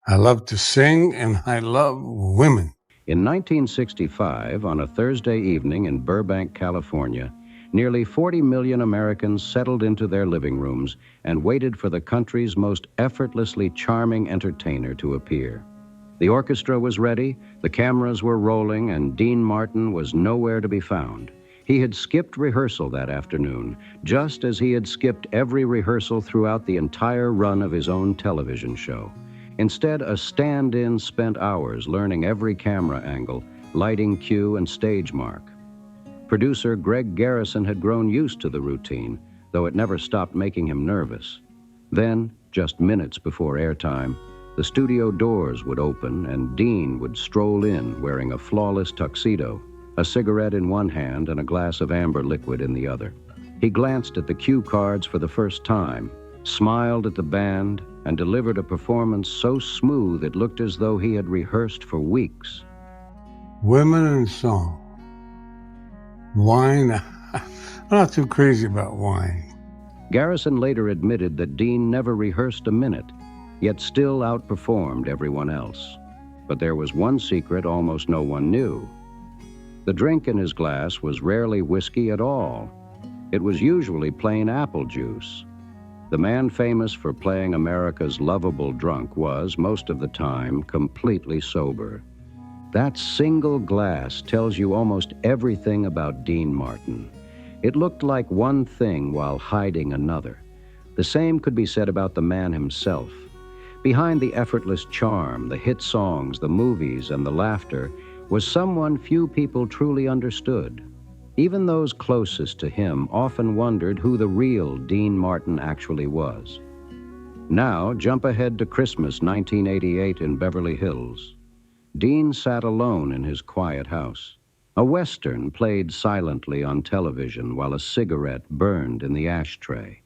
I love to sing and I love women. In 1965, on a Thursday evening in Burbank, California, nearly 40 million Americans settled into their living rooms and waited for the country's most effortlessly charming entertainer to appear. The orchestra was ready, the cameras were rolling, and Dean Martin was nowhere to be found. He had skipped rehearsal that afternoon, just as he had skipped every rehearsal throughout the entire run of his own television show. Instead, a stand-in spent hours learning every camera angle, lighting cue, and stage mark. Producer Greg Garrison had grown used to the routine, though it never stopped making him nervous. Then, just minutes before airtime, the studio doors would open and Dean would stroll in wearing a flawless tuxedo, a cigarette in one hand and a glass of amber liquid in the other. He glanced at the cue cards for the first time, smiled at the band, and delivered a performance so smooth it looked as though he had rehearsed for weeks. Women and song. Wine, I'm not too crazy about wine. Garrison later admitted that Dean never rehearsed a minute, yet still outperformed everyone else. But there was one secret almost no one knew. The drink in his glass was rarely whiskey at all. It was usually plain apple juice. The man famous for playing America's lovable drunk was, most of the time, completely sober. That single glass tells you almost everything about Dean Martin. It looked like one thing while hiding another. The same could be said about the man himself. Behind the effortless charm, the hit songs, the movies, and the laughter was someone few people truly understood. Even those closest to him often wondered who the real Dean Martin actually was. Now, jump ahead to Christmas 1988 in Beverly Hills. Dean sat alone in his quiet house. A Western played silently on television while a cigarette burned in the ashtray.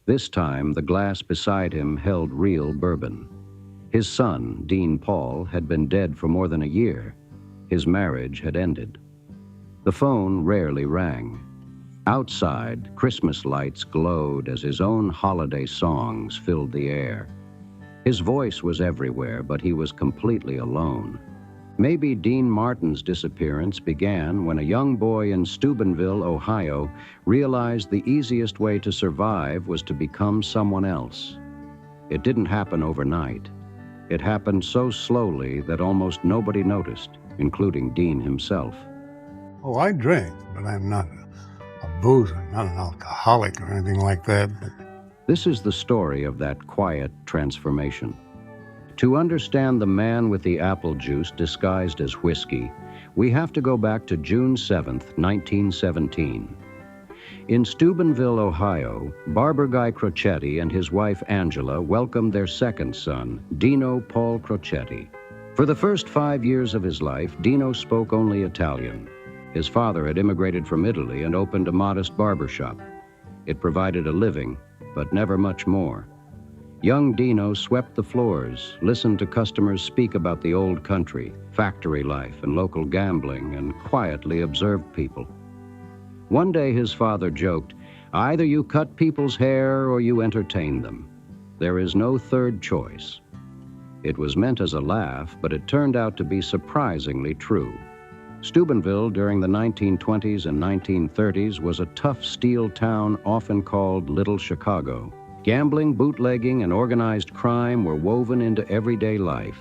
This time, the glass beside him held real bourbon. His son, Dean Paul, had been dead for more than a year. His marriage had ended. The phone rarely rang. Outside, Christmas lights glowed as his own holiday songs filled the air. His voice was everywhere, but he was completely alone. Maybe Dean Martin's disappearance began when a young boy in Steubenville, Ohio, realized the easiest way to survive was to become someone else. It didn't happen overnight. It happened so slowly that almost nobody noticed, including Dean himself. Oh, I drink, but I'm not a boozer, not an alcoholic or anything like that. But This is the story of that quiet transformation. To understand the man with the apple juice disguised as whiskey, we have to go back to June 7th, 1917. In Steubenville, Ohio, barber Guy Crocetti and his wife Angela welcomed their second son, Dino Paul Crocetti. For the first 5 years of his life, Dino spoke only Italian. His father had immigrated from Italy and opened a modest barber shop. It provided a living, but never much more. Young Dino swept the floors, listened to customers speak about the old country, factory life, and local gambling, and quietly observed people. One day his father joked, "Either you cut people's hair or you entertain them. There is no third choice." It was meant as a laugh, but it turned out to be surprisingly true. Steubenville during the 1920s and 1930s was a tough steel town often called Little Chicago. Gambling, bootlegging, and organized crime were woven into everyday life.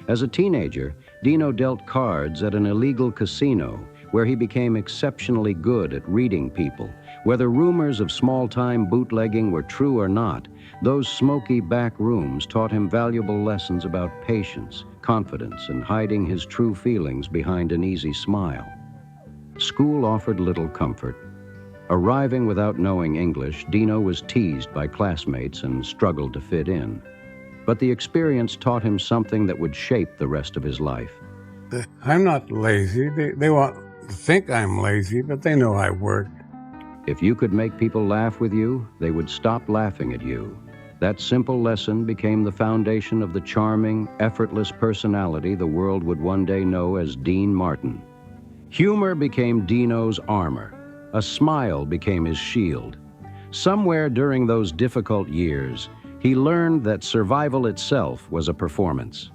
As a teenager, Dino dealt cards at an illegal casino where he became exceptionally good at reading people. Whether rumors of small-time bootlegging were true or not, those smoky back rooms taught him valuable lessons about patience, confidence, and hiding his true feelings behind an easy smile. School offered little comfort. Arriving without knowing English, Dino was teased by classmates and struggled to fit in. But the experience taught him something that would shape the rest of his life. I'm not lazy. They want to think I'm lazy, but they know I work. If you could make people laugh with you, they would stop laughing at you. That simple lesson became the foundation of the charming, effortless personality the world would one day know as Dean Martin. Humor became Dino's armor. A smile became his shield. Somewhere during those difficult years, He learned that survival itself was a performance.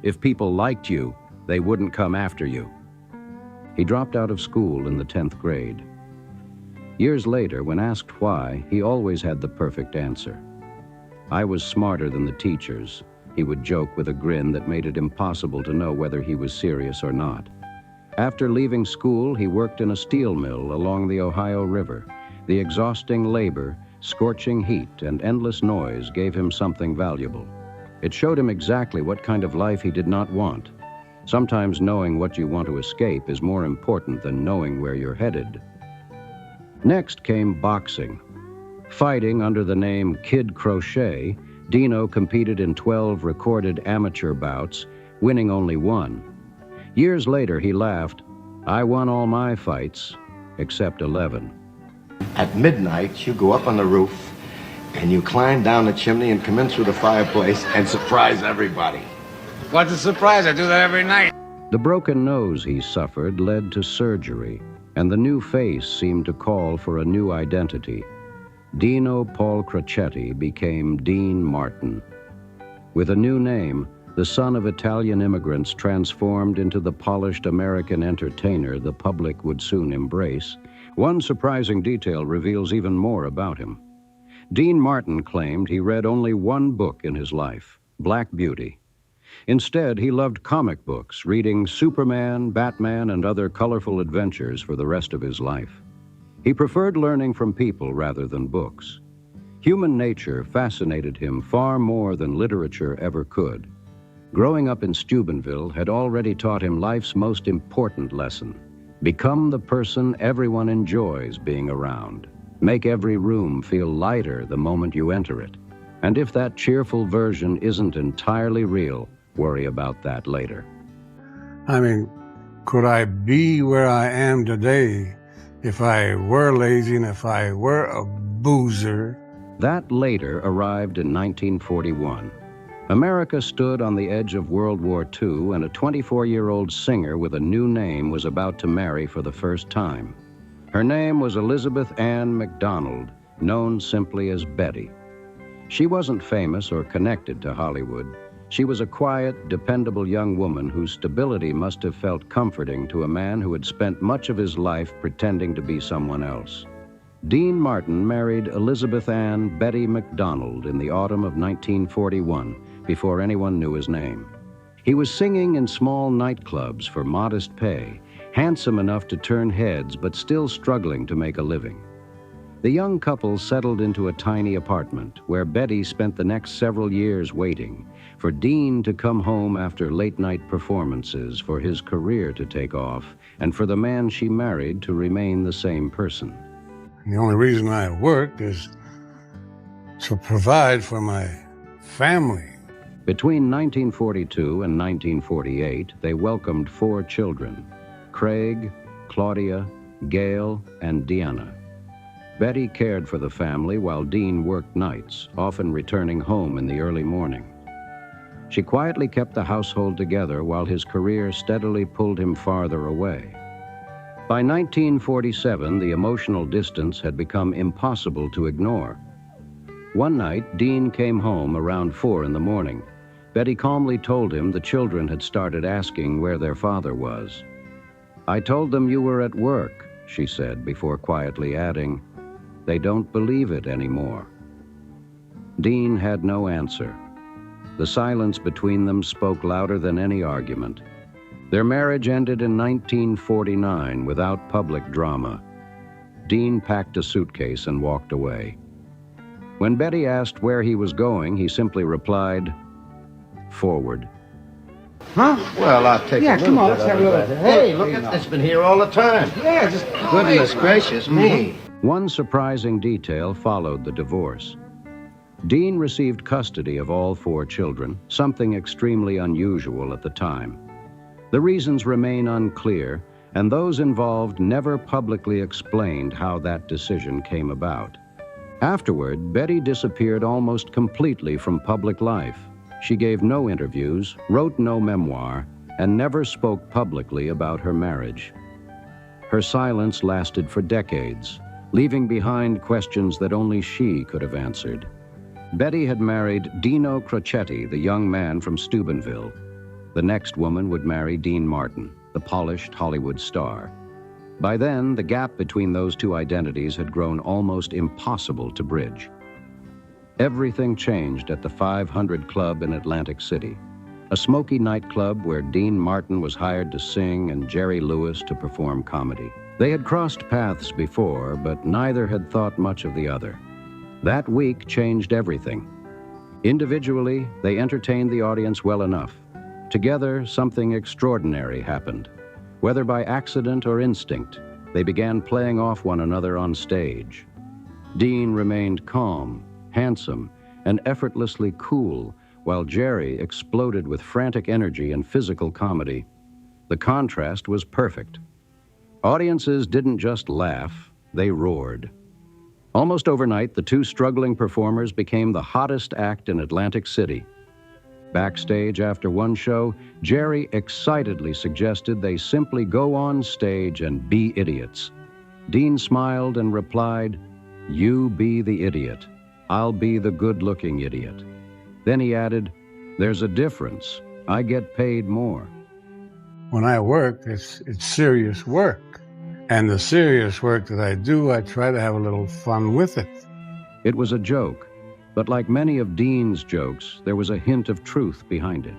If people liked you, they wouldn't come after you. He dropped out of school in the 10th grade. Years later, when asked why, he always had the perfect answer. "I was smarter than the teachers," he would joke with a grin that made it impossible to know whether he was serious or not. After leaving school, he worked in a steel mill along the Ohio River. The exhausting labor, scorching heat, and endless noise gave him something valuable. It showed him exactly what kind of life he did not want. Sometimes knowing what you want to escape is more important than knowing where you're headed. Next came boxing. Fighting under the name Kid Crochet, Dino competed in 12 recorded amateur bouts, winning only one. Years later, he laughed, "I won all my fights, except 11. At midnight, you go up on the roof and you climb down the chimney and come in through the fireplace and surprise everybody." What's a surprise? I do that every night. The broken nose he suffered led to surgery, and the new face seemed to call for a new identity. Dino Paul Crocetti became Dean Martin. With a new name, the son of Italian immigrants transformed into the polished American entertainer the public would soon embrace. One surprising detail reveals even more about him. Dean Martin claimed he read only one book in his life, Black Beauty. Instead, he loved comic books, reading Superman, Batman, and other colorful adventures for the rest of his life. He preferred learning from people rather than books. Human nature fascinated him far more than literature ever could. Growing up in Steubenville had already taught him life's most important lesson. Become the person everyone enjoys being around. Make every room feel lighter the moment you enter it. And if that cheerful version isn't entirely real, worry about that later. I mean, could I be where I am today if I were lazy and if I were a boozer? That later arrived in 1941. America stood on the edge of World War II, and a 24-year-old singer with a new name was about to marry for the first time. Her name was Elizabeth Ann McDonald, known simply as Betty. She wasn't famous or connected to Hollywood. She was a quiet, dependable young woman whose stability must have felt comforting to a man who had spent much of his life pretending to be someone else. Dean Martin married Elizabeth Ann Betty McDonald in the autumn of 1941, before anyone knew his name. He was singing in small nightclubs for modest pay, handsome enough to turn heads, but still struggling to make a living. The young couple settled into a tiny apartment where Betty spent the next several years waiting for Dean to come home after late-night performances, for his career to take off, and for the man she married to remain the same person. The only reason I work is to provide for my family. Between 1942 and 1948, they welcomed 4 children: Craig, Claudia, Gail, and Deanna. Betty cared for the family while Dean worked nights, often returning home in the early morning. She quietly kept the household together while his career steadily pulled him farther away. By 1947, the emotional distance had become impossible to ignore. One night, Dean came home around 4 in the morning. Betty calmly told him the children had started asking where their father was. "I told them you were at work," she said, before quietly adding, "They don't believe it anymore." Dean had no answer. The silence between them spoke louder than any argument. Their marriage ended in 1949 without public drama. Dean packed a suitcase and walked away. When Betty asked where he was going, he simply replied, "Forward." Huh? Well, I'll take a little come on, bit let's of have it, a little. but hey, look at this. It's been here all the time. Yeah, just Goodness gracious me. One surprising detail followed the divorce. Dean received custody of all 4 children, something extremely unusual at the time. The reasons remain unclear, and those involved never publicly explained how that decision came about. Afterward, Betty disappeared almost completely from public life. She gave no interviews, wrote no memoir, and never spoke publicly about her marriage. Her silence lasted for decades, leaving behind questions that only she could have answered. Betty had married Dino Crocetti, the young man from Steubenville. The next woman would marry Dean Martin, the polished Hollywood star. By then, the gap between those two identities had grown almost impossible to bridge. Everything changed at the 500 Club in Atlantic City, a smoky nightclub where Dean Martin was hired to sing and Jerry Lewis to perform comedy. They had crossed paths before, but neither had thought much of the other. That week changed everything. Individually, they entertained the audience well enough. Together, something extraordinary happened. Whether by accident or instinct, they began playing off one another on stage. Dean remained calm, handsome, and effortlessly cool, while Jerry exploded with frantic energy and physical comedy. The contrast was perfect. Audiences didn't just laugh, they roared. Almost overnight, the two struggling performers became the hottest act in Atlantic City. Backstage after one show, Jerry excitedly suggested they simply go on stage and be idiots. Dean smiled and replied, "You be the idiot. I'll be the good-looking idiot." Then he added, "There's a difference. I get paid more." When I work, it's serious work. And the serious work that I do, I try to have a little fun with it. It was a joke, but like many of Dean's jokes, there was a hint of truth behind it.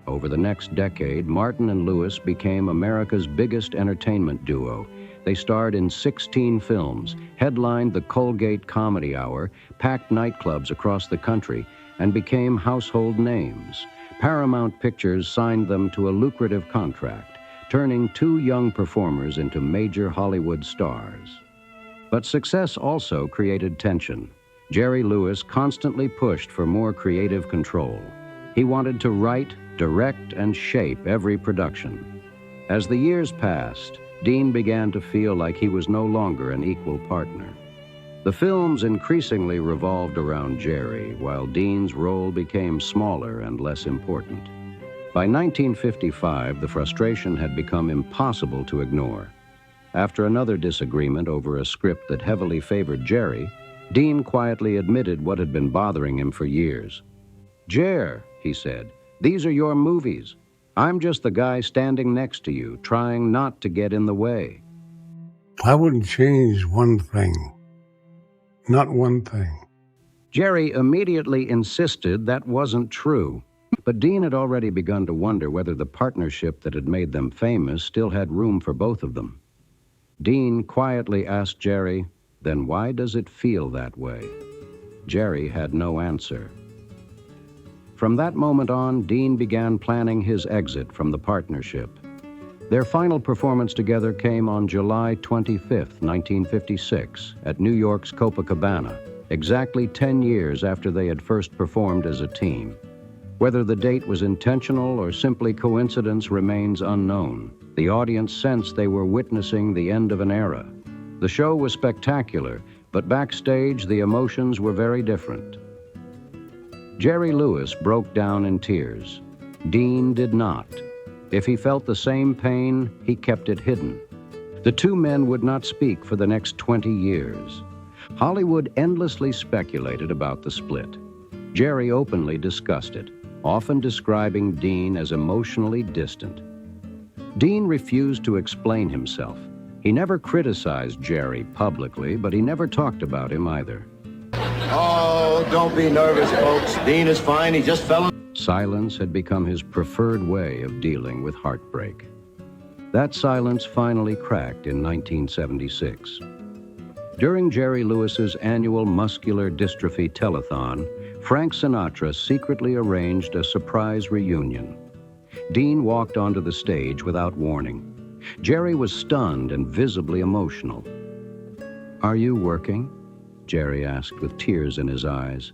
Over the next decade, Martin and Lewis became America's biggest entertainment duo. They starred in 16 films, headlined the Colgate Comedy Hour, packed nightclubs across the country, and became household names. Paramount Pictures signed them to a lucrative contract, turning two young performers into major Hollywood stars. But success also created tension. Jerry Lewis constantly pushed for more creative control. He wanted to write, direct, and shape every production. As the years passed, Dean began to feel like he was no longer an equal partner. The films increasingly revolved around Jerry, while Dean's role became smaller and less important. By 1955, the frustration had become impossible to ignore. After another disagreement over a script that heavily favored Jerry, Dean quietly admitted what had been bothering him for years. "Jer," he said, "these are your movies. I'm just the guy standing next to you, trying not to get in the way." I wouldn't change one thing. Not one thing. Jerry immediately insisted that wasn't true. But Dean had already begun to wonder whether the partnership that had made them famous still had room for both of them. Dean quietly asked Jerry, "Then why does it feel that way?" Jerry had no answer. From that moment on, Dean began planning his exit from the partnership. Their final performance together came on July 25, 1956, at New York's Copacabana, exactly 10 years after they had first performed as a team. Whether the date was intentional or simply coincidence remains unknown. The audience sensed they were witnessing the end of an era. The show was spectacular, but backstage the emotions were very different. Jerry Lewis broke down in tears. Dean did not. If he felt the same pain, he kept it hidden. The two men would not speak for the next 20 years. Hollywood endlessly speculated about the split. Jerry openly discussed it, often describing Dean as emotionally distant. Dean refused to explain himself. He never criticized Jerry publicly, but he never talked about him either. Oh, don't be nervous, folks. Dean is fine. He just fell in. Silence had become his preferred way of dealing with heartbreak. That silence finally cracked in 1976. During Jerry Lewis's annual muscular dystrophy telethon, Frank Sinatra secretly arranged a surprise reunion. Dean walked onto the stage without warning. Jerry was stunned and visibly emotional. "Are you working?" Jerry asked with tears in his eyes.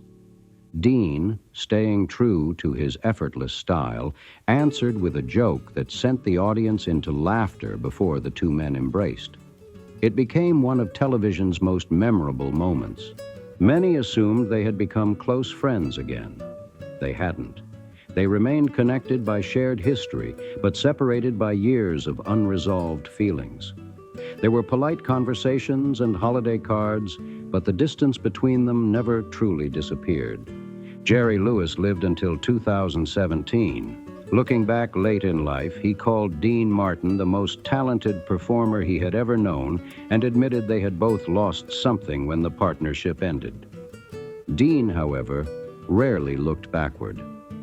Dean, staying true to his effortless style, answered with a joke that sent the audience into laughter before the two men embraced. It became one of television's most memorable moments. Many assumed they had become close friends again. They hadn't. They remained connected by shared history, but separated by years of unresolved feelings. There were polite conversations and holiday cards, but the distance between them never truly disappeared. Jerry Lewis lived until 2017. Looking back late in life, he called Dean Martin the most talented performer he had ever known and admitted they had both lost something when the partnership ended. Dean, however, rarely looked backward.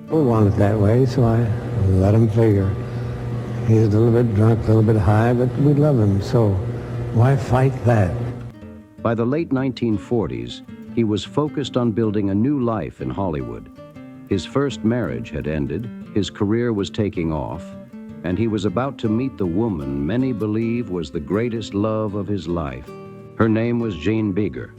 We want it that way, so I let him figure. He's a little bit drunk, a little bit high, but we love him, so why fight that? By the late 1940s, he was focused on building a new life in Hollywood. His first marriage had ended, his career was taking off, and he was about to meet the woman many believe was the greatest love of his life. Her name was Jean Bieger.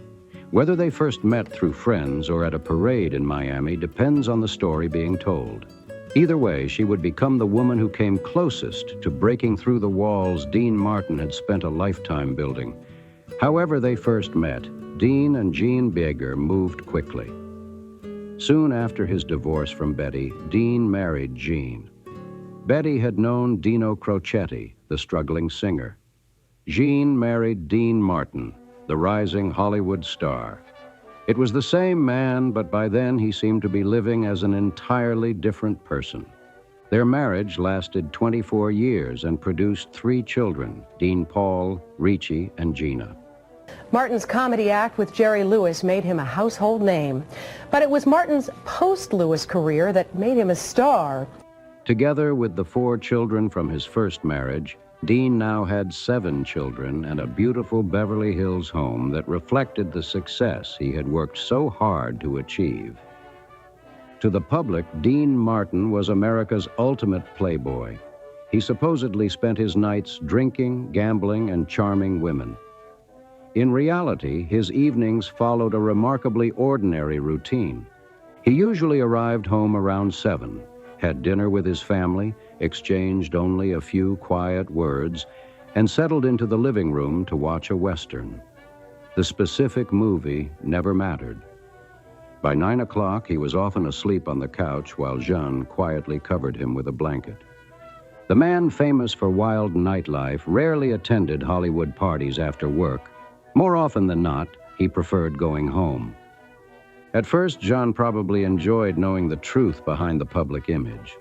Whether they first met through friends or at a parade in Miami depends on the story being told. Either way, she would become the woman who came closest to breaking through the walls Dean Martin had spent a lifetime building. However they first met, Dean and Jean Bieger moved quickly. Soon after his divorce from Betty, Dean married Jean. Betty had known Dino Crocetti, the struggling singer. Jean married Dean Martin, the rising Hollywood star. It was the same man, but by then he seemed to be living as an entirely different person. Their marriage lasted 24 years and produced 3 children, Dean Paul, Ricci, and Gina. Martin's comedy act with Jerry Lewis made him a household name, but it was Martin's post-Lewis career that made him a star. Together with the 4 children from his first marriage, Dean now had 7 children and a beautiful Beverly Hills home that reflected the success he had worked so hard to achieve. To the public, Dean Martin was America's ultimate playboy. He supposedly spent his nights drinking, gambling, and charming women. In reality, his evenings followed a remarkably ordinary routine. He usually arrived home around 7, had dinner with his family, exchanged only a few quiet words, and settled into the living room to watch a Western. The specific movie never mattered. By 9 o'clock, he was often asleep on the couch while Jeanne quietly covered him with a blanket. The man famous for wild nightlife rarely attended Hollywood parties after work. More often than not, he preferred going home. At first, Jeanne probably enjoyed knowing the truth behind the public image.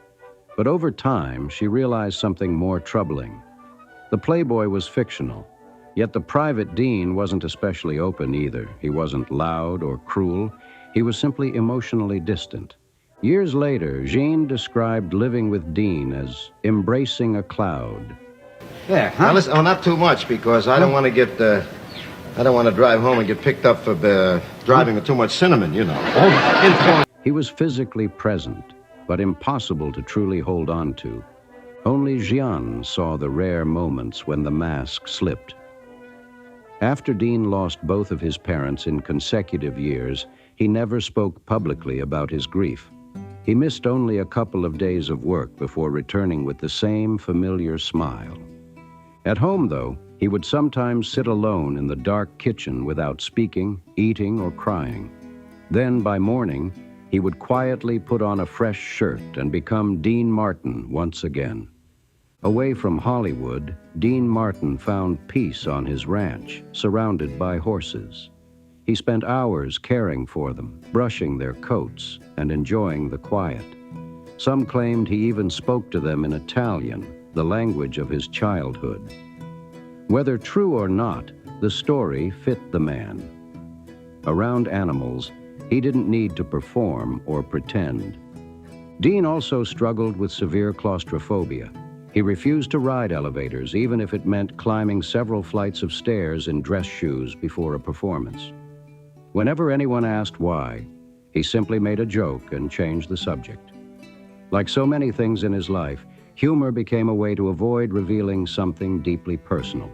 But over time, she realized something more troubling. The playboy was fictional, yet the private Dean wasn't especially open either. He wasn't loud or cruel. He was simply emotionally distant. Years later, Jean described living with Dean as embracing a cloud. Yeah, huh? Now listen, not too much, because I don't want to get, I don't want to drive home and get picked up for driving with too much cinnamon, you know. He was physically present, but impossible to truly hold on to. Only Jeanne saw the rare moments when the mask slipped. After Dean lost both of his parents in consecutive years, he never spoke publicly about his grief. He missed only a couple of days of work before returning with the same familiar smile. At home, though, he would sometimes sit alone in the dark kitchen without speaking, eating, or crying. Then, by morning, he would quietly put on a fresh shirt and become Dean Martin once again. Away from Hollywood, Dean Martin found peace on his ranch, surrounded by horses. He spent hours caring for them, brushing their coats, and enjoying the quiet. Some claimed he even spoke to them in Italian, the language of his childhood. Whether true or not, the story fit the man. Around animals, he didn't need to perform or pretend. Dean also struggled with severe claustrophobia. He refused to ride elevators, even if it meant climbing several flights of stairs in dress shoes before a performance. Whenever anyone asked why, he simply made a joke and changed the subject. Like so many things in his life, humor became a way to avoid revealing something deeply personal.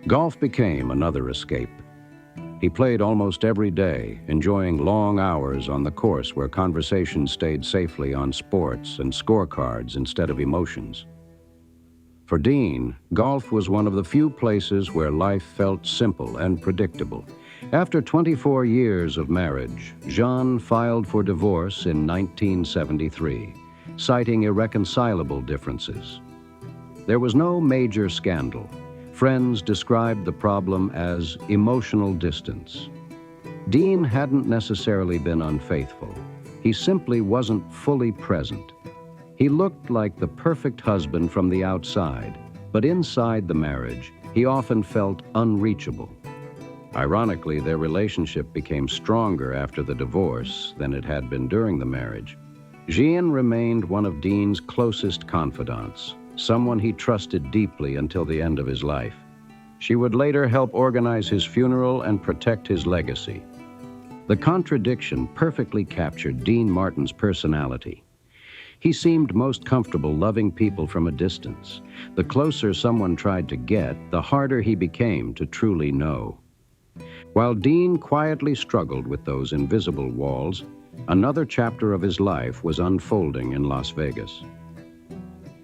Golf became another escape. He played almost every day, enjoying long hours on the course where conversation stayed safely on sports and scorecards instead of emotions. For Dean, golf was one of the few places where life felt simple and predictable. After 24 years of marriage, Jeanne filed for divorce in 1973, citing irreconcilable differences. There was no major scandal. Friends described the problem as emotional distance. Dean hadn't necessarily been unfaithful. He simply wasn't fully present. He looked like the perfect husband from the outside, but inside the marriage, he often felt unreachable. Ironically, their relationship became stronger after the divorce than it had been during the marriage. Jean remained one of Dean's closest confidants, someone he trusted deeply until the end of his life. She would later help organize his funeral and protect his legacy. The contradiction perfectly captured Dean Martin's personality. He seemed most comfortable loving people from a distance. The closer someone tried to get, the harder he became to truly know. While Dean quietly struggled with those invisible walls, another chapter of his life was unfolding in Las Vegas.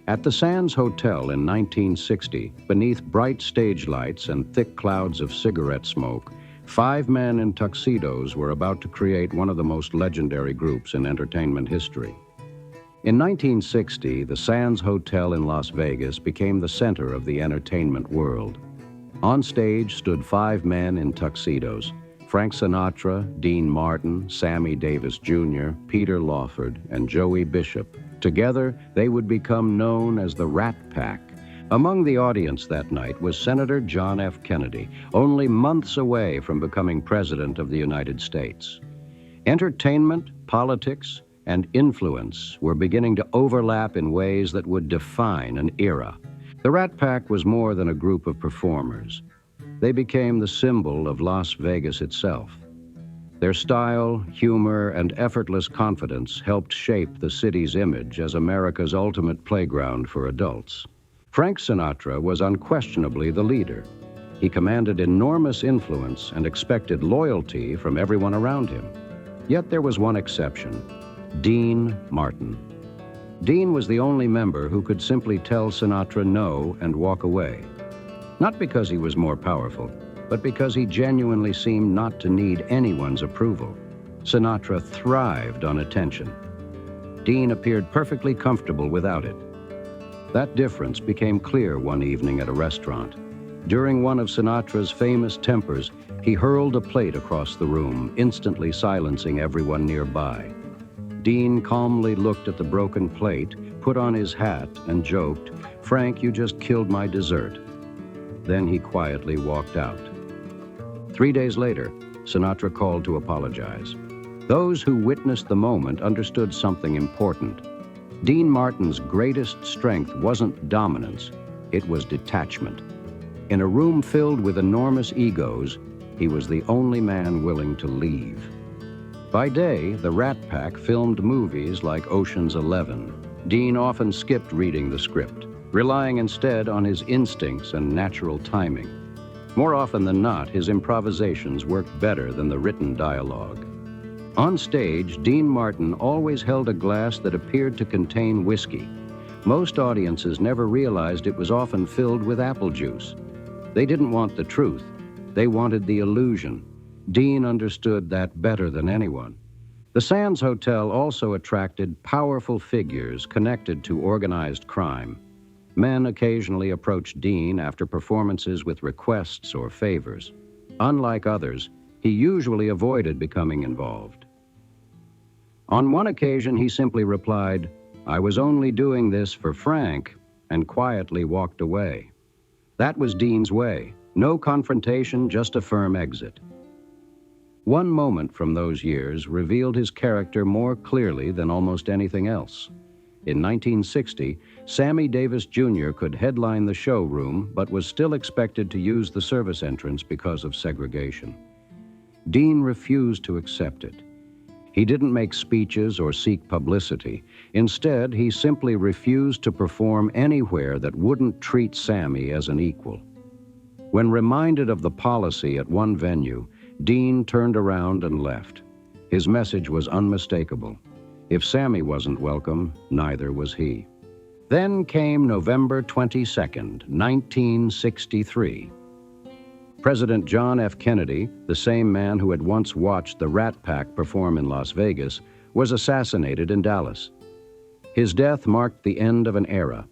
At the Sands Hotel in 1960, beneath bright stage lights and thick clouds of cigarette smoke, 5 men in tuxedos were about to create one of the most legendary groups in entertainment history. In 1960, the Sands Hotel in Las Vegas became the center of the entertainment world. On stage stood 5 men in tuxedos: Frank Sinatra, Dean Martin, Sammy Davis Jr., Peter Lawford, and Joey Bishop. Together, they would become known as the Rat Pack. Among the audience that night was Senator John F. Kennedy, only months away from becoming President of the United States. Entertainment, politics, and influence were beginning to overlap in ways that would define an era. The Rat Pack was more than a group of performers. They became the symbol of Las Vegas itself. Their style, humor, and effortless confidence helped shape the city's image as America's ultimate playground for adults. Frank Sinatra was unquestionably the leader. He commanded enormous influence and expected loyalty from everyone around him. Yet there was one exception: Dean Martin. Dean was the only member who could simply tell Sinatra no and walk away. Not because he was more powerful, but because he genuinely seemed not to need anyone's approval. Sinatra thrived on attention. Dean appeared perfectly comfortable without it. That difference became clear one evening at a restaurant. During one of Sinatra's famous tempers, he hurled a plate across the room, instantly silencing everyone nearby. Dean calmly looked at the broken plate, put on his hat, and joked, "Frank, you just killed my dessert." Then he quietly walked out. 3 days later, Sinatra called to apologize. Those who witnessed the moment understood something important. Dean Martin's greatest strength wasn't dominance, it was detachment. In a room filled with enormous egos, he was the only man willing to leave. By day, the Rat Pack filmed movies like Ocean's 11. Dean often skipped reading the script, relying instead on his instincts and natural timing. More often than not, his improvisations worked better than the written dialogue. On stage, Dean Martin always held a glass that appeared to contain whiskey. Most audiences never realized it was often filled with apple juice. They didn't want the truth. They wanted the illusion. Dean understood that better than anyone. The Sands Hotel also attracted powerful figures connected to organized crime. Men occasionally approached Dean after performances with requests or favors. Unlike others, he usually avoided becoming involved. On one occasion, he simply replied, "I was only doing this for Frank," and quietly walked away. That was Dean's way. No confrontation, just a firm exit. One moment from those years revealed his character more clearly than almost anything else. In 1960, Sammy Davis Jr. could headline the showroom, but was still expected to use the service entrance because of segregation. Dean refused to accept it. He didn't make speeches or seek publicity. Instead, he simply refused to perform anywhere that wouldn't treat Sammy as an equal. When reminded of the policy at one venue, Dean turned around and left. His message was unmistakable. If Sammy wasn't welcome, neither was he. Then came November 22nd, 1963. President John F. Kennedy, the same man who had once watched the Rat Pack perform in Las Vegas, was assassinated in Dallas. His death marked the end of an era.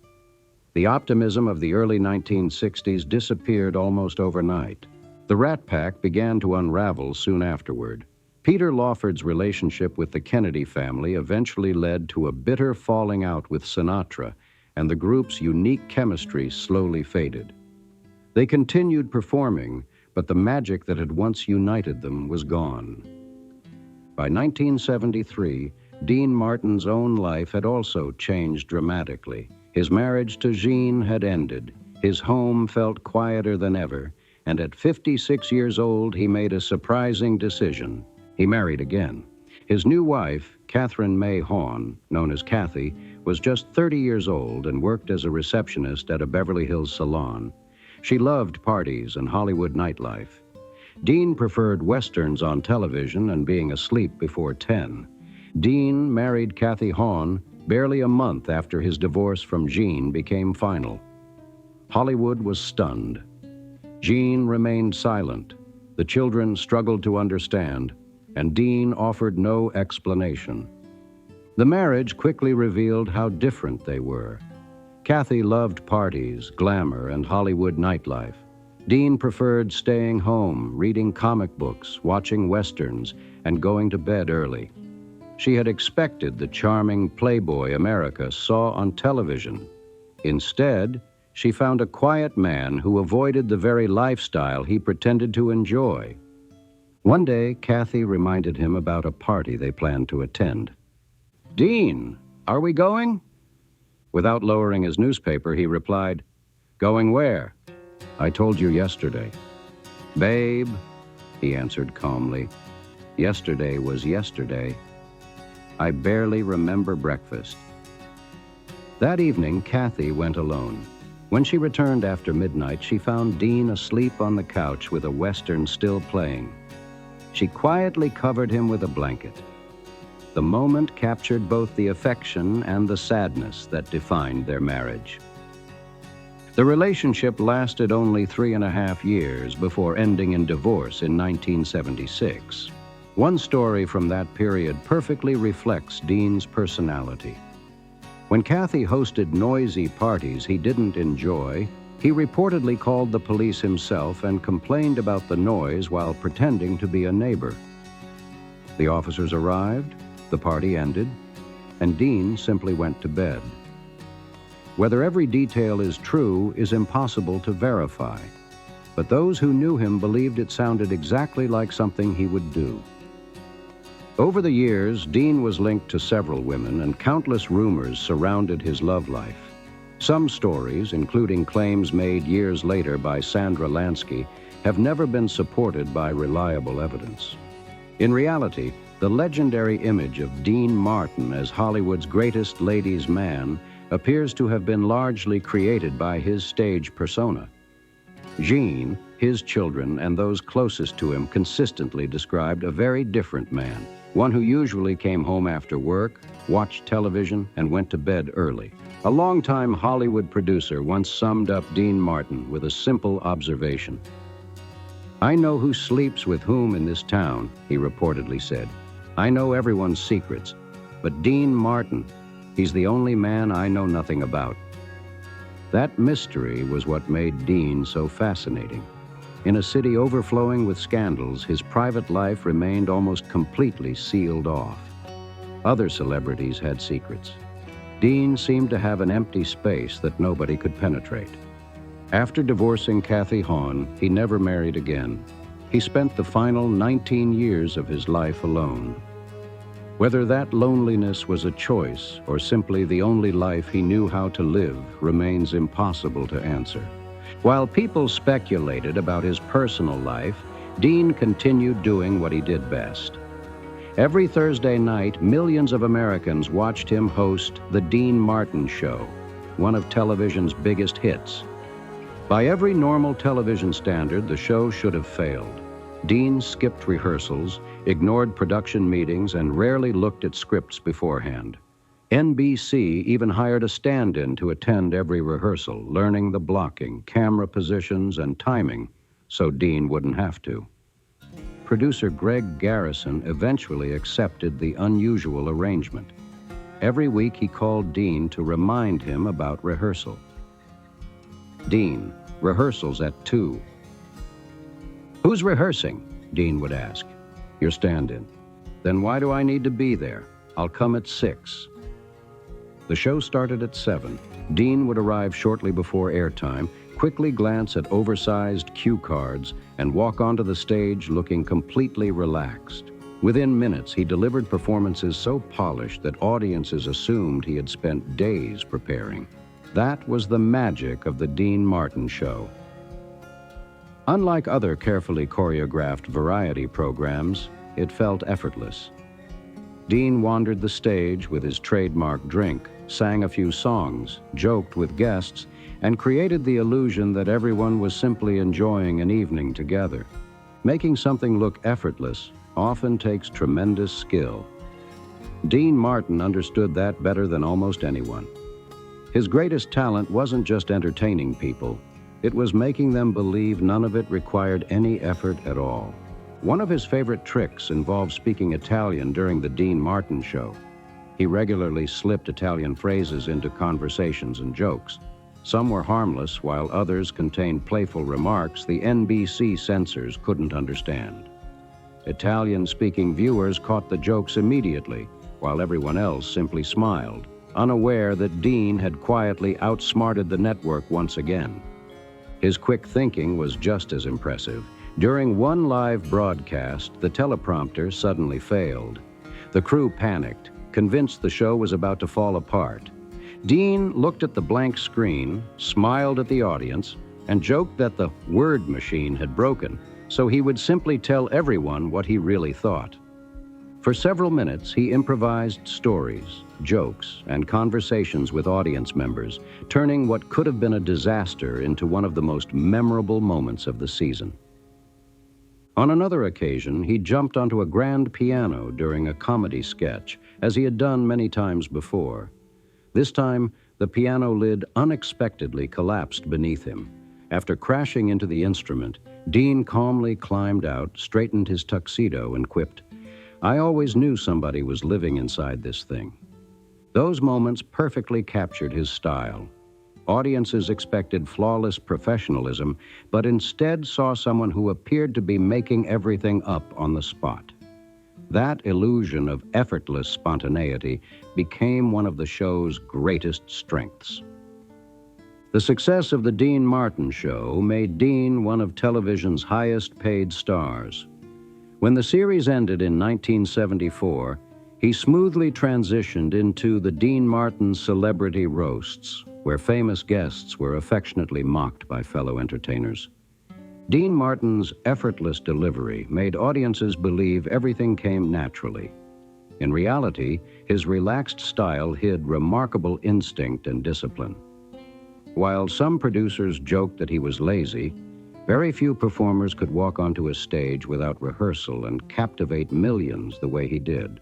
The optimism of the early 1960s disappeared almost overnight. The Rat Pack began to unravel soon afterward. Peter Lawford's relationship with the Kennedy family eventually led to a bitter falling out with Sinatra, and the group's unique chemistry slowly faded. They continued performing, but the magic that had once united them was gone. By 1973, Dean Martin's own life had also changed dramatically. His marriage to Jean had ended. His home felt quieter than ever, and at 56 years old, he made a surprising decision. He married again. His new wife, Catherine May Hawn, known as Kathy, was just 30 years old and worked as a receptionist at a Beverly Hills salon. She loved parties and Hollywood nightlife. Dean preferred westerns on television and being asleep before 10. Dean married Kathy Hawn barely a month after his divorce from Jean became final. Hollywood was stunned. Jean remained silent. The children struggled to understand, and Dean offered no explanation. The marriage quickly revealed how different they were. Kathy loved parties, glamour, and Hollywood nightlife. Dean preferred staying home, reading comic books, watching westerns, and going to bed early. She had expected the charming playboy America saw on television. Instead, she found a quiet man who avoided the very lifestyle he pretended to enjoy. One day, Kathy reminded him about a party they planned to attend. "Dean, are we going?" Without lowering his newspaper, he replied, "Going where?" "I told you yesterday." "Babe," he answered calmly, "yesterday was yesterday. I barely remember breakfast." That evening, Kathy went alone. When she returned after midnight, she found Dean asleep on the couch with a western still playing. She quietly covered him with a blanket. The moment captured both the affection and the sadness that defined their marriage. The relationship lasted only 3.5 years before ending in divorce in 1976. One story from that period perfectly reflects Dean's personality. When Kathy hosted noisy parties he didn't enjoy, he reportedly called the police himself and complained about the noise while pretending to be a neighbor. The officers arrived, the party ended, and Dean simply went to bed. Whether every detail is true is impossible to verify, but those who knew him believed it sounded exactly like something he would do. Over the years, Dean was linked to several women, and countless rumors surrounded his love life. Some stories, including claims made years later by Sandra Lansky, have never been supported by reliable evidence. In reality, the legendary image of Dean Martin as Hollywood's greatest ladies' man appears to have been largely created by his stage persona. Jean, his children, and those closest to him consistently described a very different man, one who usually came home after work, watched television, and went to bed early. A longtime Hollywood producer once summed up Dean Martin with a simple observation. "I know who sleeps with whom in this town," he reportedly said. "I know everyone's secrets, but Dean Martin, he's the only man I know nothing about." That mystery was what made Dean so fascinating. In a city overflowing with scandals, his private life remained almost completely sealed off. Other celebrities had secrets. Dean seemed to have an empty space that nobody could penetrate. After divorcing Kathy Hawn, he never married again. He spent the final 19 years of his life alone. Whether that loneliness was a choice or simply the only life he knew how to live remains impossible to answer. While people speculated about his personal life, Dean continued doing what he did best. Every Thursday night, millions of Americans watched him host The Dean Martin Show, one of television's biggest hits. By every normal television standard, the show should have failed. Dean skipped rehearsals, ignored production meetings, and rarely looked at scripts beforehand. NBC even hired a stand-in to attend every rehearsal, learning the blocking, camera positions, and timing, so Dean wouldn't have to. Producer Greg Garrison eventually accepted the unusual arrangement. Every week he called Dean to remind him about rehearsal. "Dean, rehearsal's at 2. "Who's rehearsing?" Dean would ask. "Your stand-in." "Then why do I need to be there? I'll come at 6. The show started at 7. Dean would arrive shortly before airtime, quickly glance at oversized cue cards, and walk onto the stage looking completely relaxed. Within minutes, he delivered performances so polished that audiences assumed he had spent days preparing. That was the magic of the Dean Martin Show. Unlike other carefully choreographed variety programs, it felt effortless. Dean wandered the stage with his trademark drink, sang a few songs, joked with guests, and created the illusion that everyone was simply enjoying an evening together. Making something look effortless often takes tremendous skill. Dean Martin understood that better than almost anyone. His greatest talent wasn't just entertaining people, it was making them believe none of it required any effort at all. One of his favorite tricks involved speaking Italian during the Dean Martin Show. He regularly slipped Italian phrases into conversations and jokes. Some were harmless, while others contained playful remarks the NBC censors couldn't understand. Italian-speaking viewers caught the jokes immediately, while everyone else simply smiled, unaware that Dean had quietly outsmarted the network once again. His quick thinking was just as impressive. During one live broadcast, the teleprompter suddenly failed. The crew panicked, convinced the show was about to fall apart. Dean looked at the blank screen, smiled at the audience, and joked that the word machine had broken, so he would simply tell everyone what he really thought. For several minutes, he improvised stories, jokes, and conversations with audience members, turning what could have been a disaster into one of the most memorable moments of the season. On another occasion, he jumped onto a grand piano during a comedy sketch, as he had done many times before. This time, the piano lid unexpectedly collapsed beneath him. After crashing into the instrument, Dean calmly climbed out, straightened his tuxedo, and quipped, "I always knew somebody was living inside this thing." Those moments perfectly captured his style. Audiences expected flawless professionalism, but instead saw someone who appeared to be making everything up on the spot. That illusion of effortless spontaneity became one of the show's greatest strengths. The success of the Dean Martin Show made Dean one of television's highest-paid stars. When the series ended in 1974, he smoothly transitioned into the Dean Martin Celebrity Roasts, where famous guests were affectionately mocked by fellow entertainers. Dean Martin's effortless delivery made audiences believe everything came naturally. In reality, his relaxed style hid remarkable instinct and discipline. While some producers joked that he was lazy, very few performers could walk onto a stage without rehearsal and captivate millions the way he did.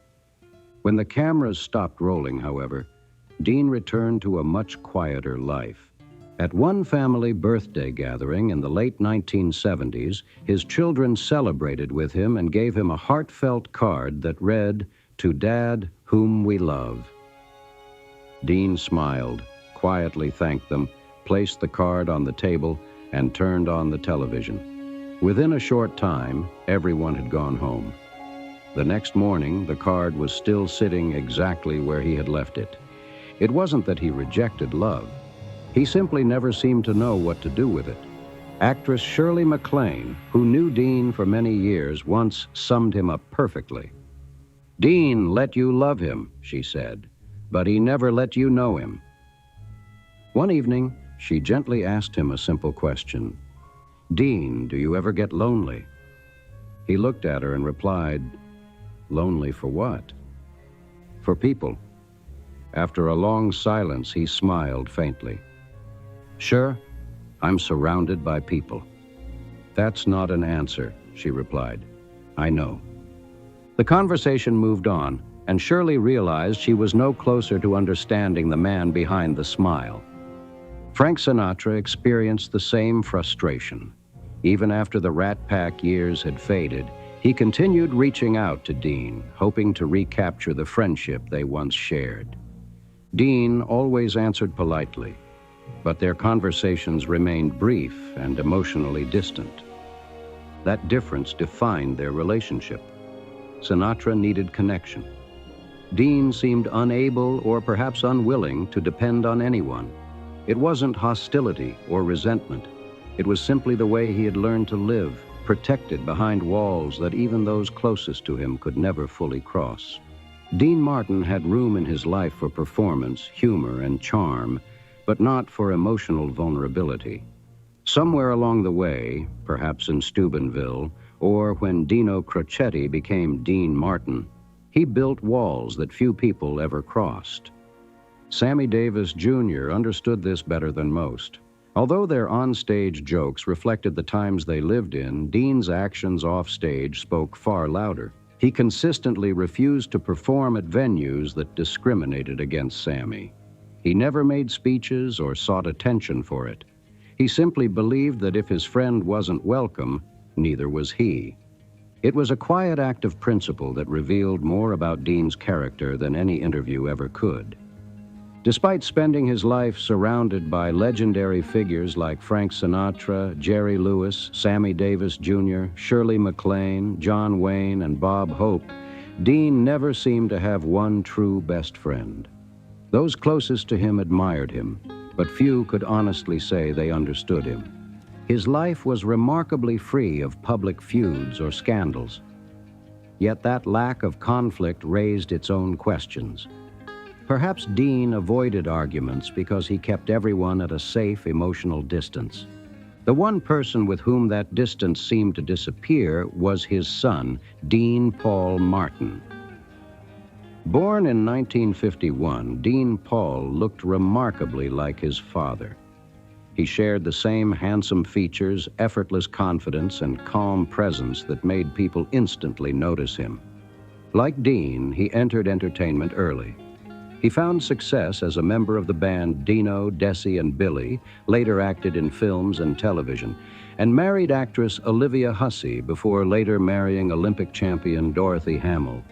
When the cameras stopped rolling, however, Dean returned to a much quieter life. At one family birthday gathering in the late 1970s, his children celebrated with him and gave him a heartfelt card that read, "To Dad, whom we love." Dean smiled, quietly thanked them, placed the card on the table, and turned on the television. Within a short time, everyone had gone home. The next morning, the card was still sitting exactly where he had left it. It wasn't that he rejected love. He simply never seemed to know what to do with it. Actress Shirley MacLaine, who knew Dean for many years, once summed him up perfectly. "Dean let you love him," she said, "but he never let you know him." One evening, she gently asked him a simple question. "Dean, do you ever get lonely?" He looked at her and replied, "Lonely for what?" "For people." After a long silence, he smiled faintly. "Sure, I'm surrounded by people." "That's not an answer," she replied. "I know." The conversation moved on, and Shirley realized she was no closer to understanding the man behind the smile. Frank Sinatra experienced the same frustration. Even after the Rat Pack years had faded, he continued reaching out to Dean, hoping to recapture the friendship they once shared. Dean always answered politely, but their conversations remained brief and emotionally distant. That difference defined their relationship. Sinatra needed connection. Dean seemed unable or perhaps unwilling to depend on anyone. It wasn't hostility or resentment. It was simply the way he had learned to live, protected behind walls that even those closest to him could never fully cross. Dean Martin had room in his life for performance, humor, and charm, but not for emotional vulnerability. Somewhere along the way, perhaps in Steubenville, or when Dino Crocetti became Dean Martin, he built walls that few people ever crossed. Sammy Davis Jr. understood this better than most. Although their onstage jokes reflected the times they lived in, Dean's actions offstage spoke far louder. He consistently refused to perform at venues that discriminated against Sammy. He never made speeches or sought attention for it. He simply believed that if his friend wasn't welcome, neither was he. It was a quiet act of principle that revealed more about Dean's character than any interview ever could. Despite spending his life surrounded by legendary figures like Frank Sinatra, Jerry Lewis, Sammy Davis Jr., Shirley MacLaine, John Wayne, and Bob Hope, Dean never seemed to have one true best friend. Those closest to him admired him, but few could honestly say they understood him. His life was remarkably free of public feuds or scandals. Yet that lack of conflict raised its own questions. Perhaps Dean avoided arguments because he kept everyone at a safe emotional distance. The one person with whom that distance seemed to disappear was his son, Dean Paul Martin. Born in 1951, Dean Paul looked remarkably like his father. He shared the same handsome features, effortless confidence, and calm presence that made people instantly notice him. Like Dean, he entered entertainment early. He found success as a member of the band Dino, Desi, and Billy, later acted in films and television, and married actress Olivia Hussey before later marrying Olympic champion Dorothy Hamill.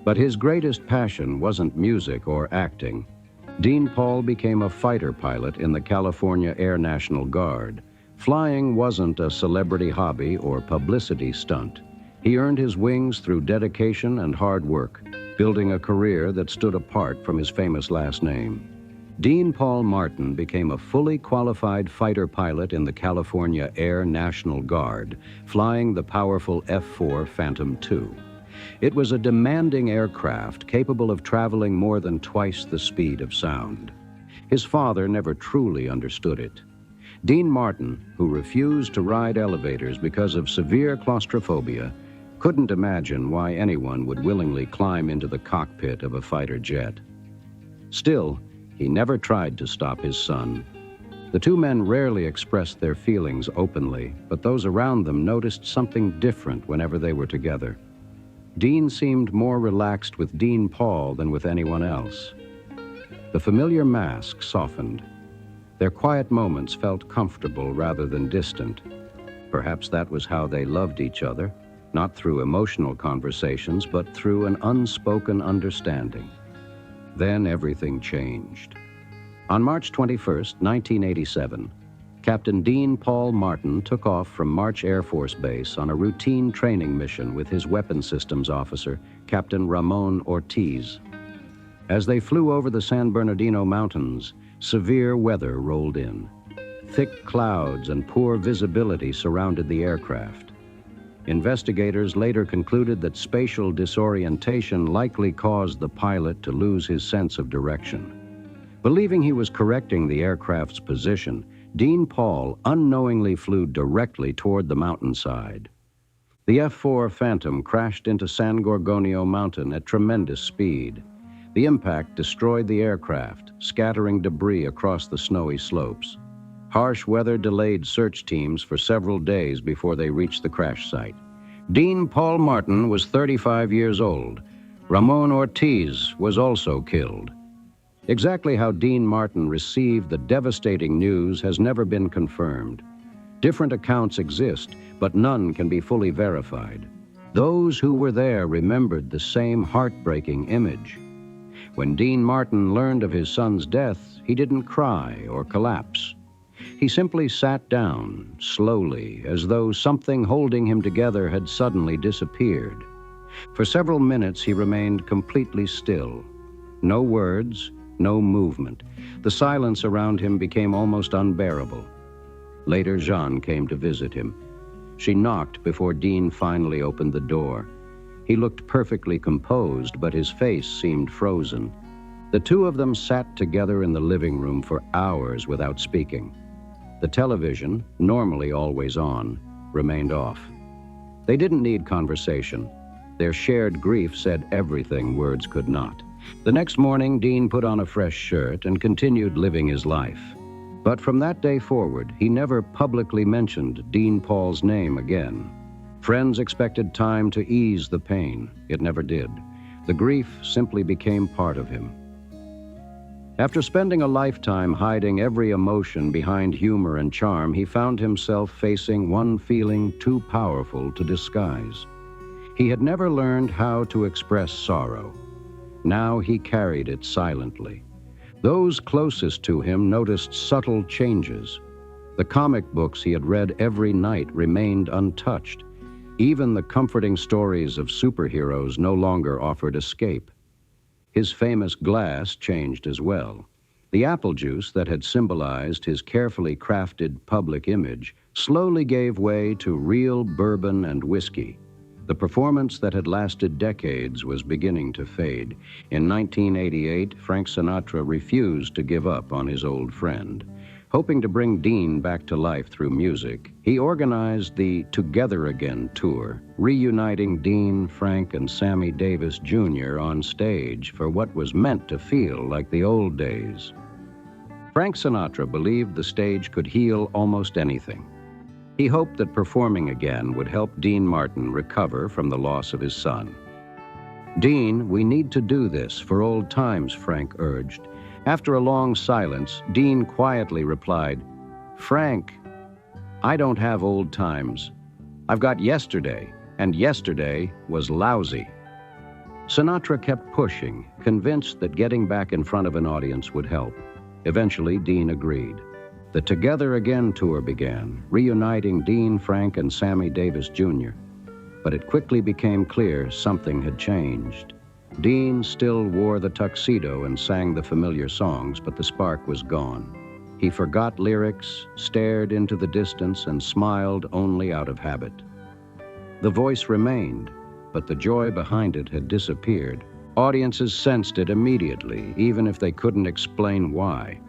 But his greatest passion wasn't music or acting. Dean Paul became a fighter pilot in the California Air National Guard. Flying wasn't a celebrity hobby or publicity stunt. He earned his wings through dedication and hard work, building a career that stood apart from his famous last name. Dean Paul Martin became a fully qualified fighter pilot in the California Air National Guard, flying the powerful F-4 Phantom II. It was a demanding aircraft capable of traveling more than twice the speed of sound. His father never truly understood it. Dean Martin, who refused to ride elevators because of severe claustrophobia, couldn't imagine why anyone would willingly climb into the cockpit of a fighter jet. Still, he never tried to stop his son. The two men rarely expressed their feelings openly, but those around them noticed something different whenever they were together. Dean seemed more relaxed with Dean Paul than with anyone else. The familiar mask softened. Their quiet moments felt comfortable rather than distant. Perhaps that was how they loved each other, not through emotional conversations, but through an unspoken understanding. Then everything changed. On March 21st, 1987, Captain Dean Paul Martin took off from March Air Force Base on a routine training mission with his weapons systems officer, Captain Ramon Ortiz. As they flew over the San Bernardino Mountains, severe weather rolled in. Thick clouds and poor visibility surrounded the aircraft. Investigators later concluded that spatial disorientation likely caused the pilot to lose his sense of direction. Believing he was correcting the aircraft's position, Dean Paul unknowingly flew directly toward the mountainside. The F-4 Phantom crashed into San Gorgonio Mountain at tremendous speed. The impact destroyed the aircraft, scattering debris across the snowy slopes. Harsh weather delayed search teams for several days before they reached the crash site. Dean Paul Martin was 35 years old. Ramon Ortiz was also killed. Exactly how Dean Martin received the devastating news has never been confirmed. Different accounts exist, but none can be fully verified. Those who were there remembered the same heartbreaking image. When Dean Martin learned of his son's death, he didn't cry or collapse. He simply sat down, slowly, as though something holding him together had suddenly disappeared. For several minutes he remained completely still. No words, no movement. The silence around him became almost unbearable. Later, Jeanne came to visit him. She knocked before Dean finally opened the door. He looked perfectly composed, but his face seemed frozen. The two of them sat together in the living room for hours without speaking. The television, normally always on, remained off. They didn't need conversation. Their shared grief said everything words could not. The next morning, Dean put on a fresh shirt and continued living his life. But from that day forward, he never publicly mentioned Dean Paul's name again. Friends expected time to ease the pain. It never did. The grief simply became part of him. After spending a lifetime hiding every emotion behind humor and charm, he found himself facing one feeling too powerful to disguise. He had never learned how to express sorrow. Now he carried it silently. Those closest to him noticed subtle changes. The comic books he had read every night remained untouched. Even the comforting stories of superheroes no longer offered escape. His famous glass changed as well. The apple juice that had symbolized his carefully crafted public image slowly gave way to real bourbon and whiskey. The performance that had lasted decades was beginning to fade. In 1988, Frank Sinatra refused to give up on his old friend. Hoping to bring Dean back to life through music, he organized the Together Again tour, reuniting Dean, Frank, and Sammy Davis Jr. on stage for what was meant to feel like the old days. Frank Sinatra believed the stage could heal almost anything. He hoped that performing again would help Dean Martin recover from the loss of his son. "Dean, we need to do this for old times," Frank urged. After a long silence, Dean quietly replied, "Frank, I don't have old times. I've got yesterday, and yesterday was lousy." Sinatra kept pushing, convinced that getting back in front of an audience would help. Eventually, Dean agreed. The Together Again tour began, reuniting Dean, Frank, and Sammy Davis Jr. But it quickly became clear something had changed. Dean still wore the tuxedo and sang the familiar songs, but the spark was gone. He forgot lyrics, stared into the distance, and smiled only out of habit. The voice remained, but the joy behind it had disappeared. Audiences sensed it immediately, even if they couldn't explain why.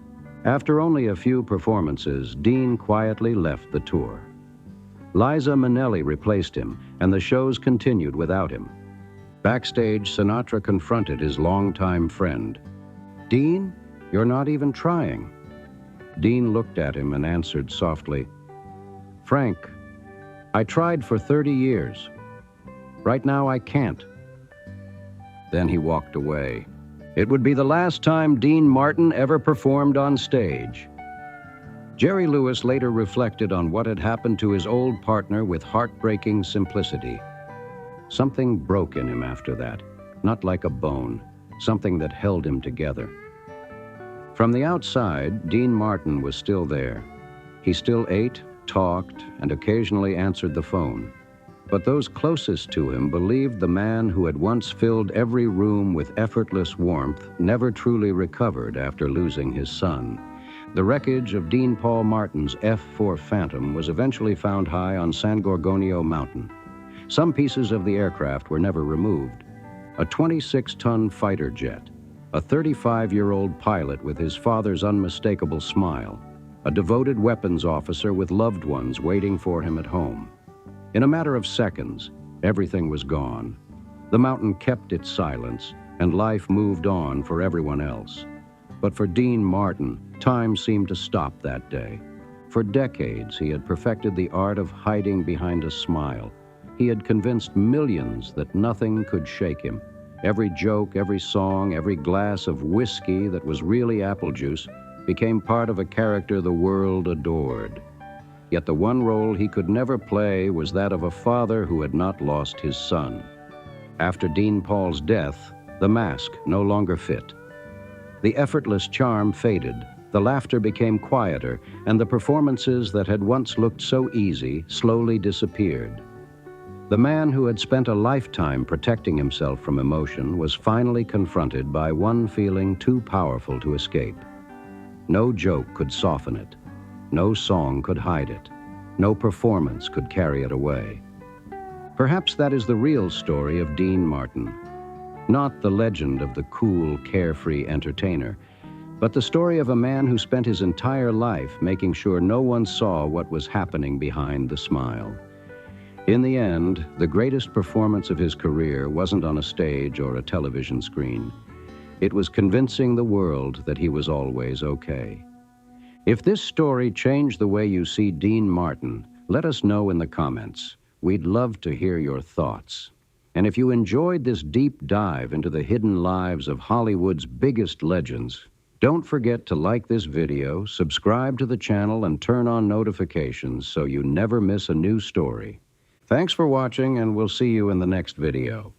After only a few performances, Dean quietly left the tour. Liza Minnelli replaced him, and the shows continued without him. Backstage, Sinatra confronted his longtime friend. "Dean, you're not even trying." Dean looked at him and answered softly, "Frank, I tried for 30 years. Right now I can't." Then he walked away. It would be the last time Dean Martin ever performed on stage. Jerry Lewis later reflected on what had happened to his old partner with heartbreaking simplicity. Something broke in him after that, not like a bone, something that held him together. From the outside, Dean Martin was still there. He still ate, talked, and occasionally answered the phone. But those closest to him believed the man who had once filled every room with effortless warmth never truly recovered after losing his son. The wreckage of Dean Paul Martin's F-4 Phantom was eventually found high on San Gorgonio Mountain. Some pieces of the aircraft were never removed. A 26-ton fighter jet, a 35-year-old pilot with his father's unmistakable smile, a devoted weapons officer with loved ones waiting for him at home. In a matter of seconds, everything was gone. The mountain kept its silence, and life moved on for everyone else. But for Dean Martin, time seemed to stop that day. For decades, he had perfected the art of hiding behind a smile. He had convinced millions that nothing could shake him. Every joke, every song, every glass of whiskey that was really apple juice became part of a character the world adored. Yet the one role he could never play was that of a father who had not lost his son. After Dean Paul's death, the mask no longer fit. The effortless charm faded, The laughter became quieter, and the performances that had once looked so easy slowly disappeared. The man who had spent a lifetime protecting himself from emotion was finally confronted by one feeling too powerful to escape. No joke could soften it. No song could hide it. No performance could carry it away. Perhaps that is the real story of Dean Martin. Not the legend of the cool, carefree entertainer, but the story of a man who spent his entire life making sure no one saw what was happening behind the smile. In the end, the greatest performance of his career wasn't on a stage or a television screen. It was convincing the world that he was always okay. If this story changed the way you see Dean Martin, let us know in the comments. We'd love to hear your thoughts. And if you enjoyed this deep dive into the hidden lives of Hollywood's biggest legends, don't forget to like this video, subscribe to the channel, and turn on notifications so you never miss a new story. Thanks for watching, and we'll see you in the next video.